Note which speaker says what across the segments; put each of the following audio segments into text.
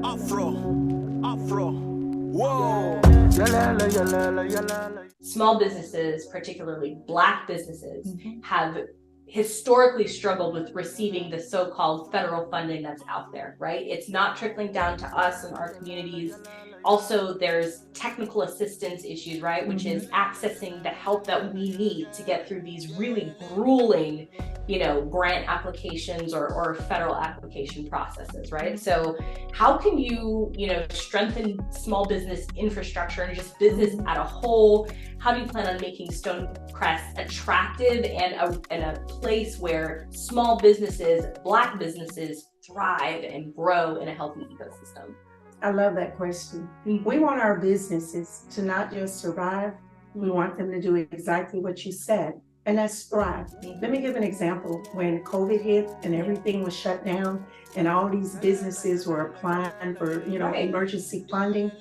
Speaker 1: Afro. Whoa.
Speaker 2: Small businesses, particularly Black businesses, have historically struggled with receiving the so-called federal funding that's out there, right? It's not trickling down to us and our communities. Also, there's technical assistance issues, right? Which is accessing the help that we need to get through these really grueling, grant applications or federal application processes, right? So how can you, strengthen small business infrastructure and just business at a whole? How do you plan on making Stonecrest attractive and a place where small businesses, Black businesses, thrive and grow in a healthy ecosystem?
Speaker 3: I love that question. We want our businesses to not just survive, we want them to do exactly what you said, and that's thrive. Let me give an example. When COVID hit and everything was shut down and all these businesses were applying for, emergency funding,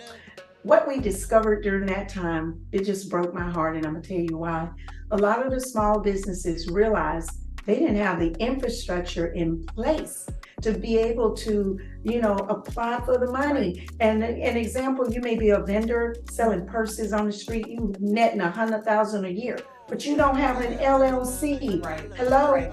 Speaker 3: what we discovered during that time, it just broke my heart, and I'm gonna tell you why. A lot of the small businesses realized they didn't have the infrastructure in place to be able to, apply for the money. And an example, you may be a vendor selling purses on the street, you netting $100,000 a year, but you don't have an LLC.
Speaker 2: Right.
Speaker 3: Hello,
Speaker 2: right.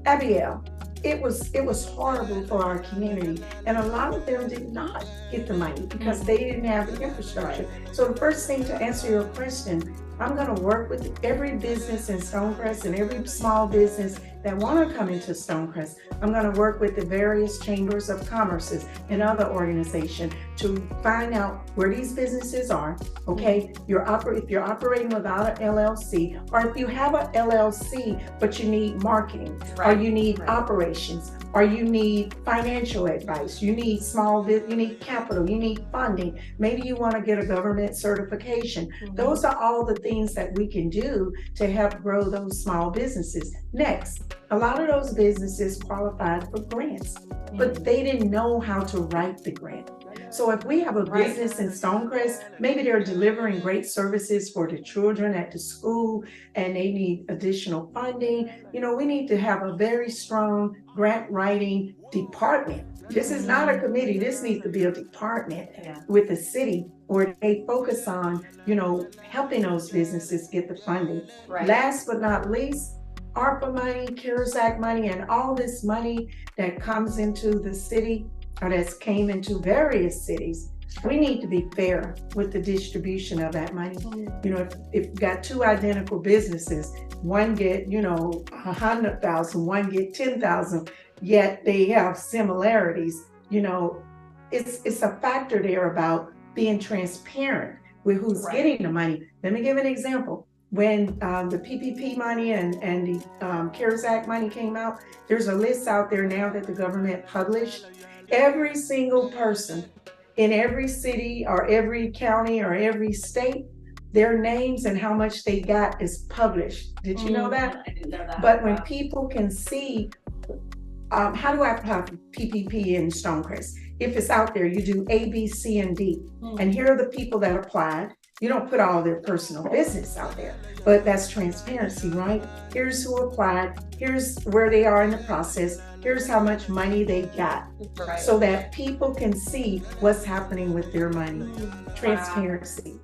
Speaker 3: Abiel. It was horrible for our community, and a lot of them did not get the money because they didn't have the infrastructure. So the first thing, to answer your question, I'm going to work with every business in Stonecrest and every small business that want to come into Stonecrest. I'm going to work with the various chambers of commerces and other organizations to find out where these businesses are. Okay, if you're operating without an LLC, or if you have an LLC but you need marketing, or you need operations, or you need financial advice, you need you need capital, you need funding, maybe you want to get a government certification. Those are all the things that we can do to help grow those small businesses. Next, a lot of those businesses qualified for grants, but they didn't know how to write the grant. So if we have a business in Stonecrest, maybe they're delivering great services for the children at the school and they need additional funding. We need to have a very strong grant writing department. This is not a committee. This needs to be a department with the city where they focus on, helping those businesses get the funding. Last but not least, ARPA money, CARES Act money, and all this money that comes into the city, or that's came into various cities, we need to be fair with the distribution of that money. If you've got two identical businesses, one get, 100,000, one get 10,000, yet they have similarities, it's a factor there about being transparent with who's getting the money. Let me give an example. When the PPP money and the CARES Act money came out, there's a list out there now that the government published. Every single person in every city or every county or every state, their names and how much they got is published. Did you know that?
Speaker 2: I didn't know that.
Speaker 3: But when people can see, how do I apply for PPP in Stonecrest? If it's out there, you do A, B, C, and D. And here are the people that applied. You don't put all their personal business out there, but that's transparency, right? Here's who applied, here's where they are in the process, here's how much money they got, so that people can see what's happening with their money. Transparency.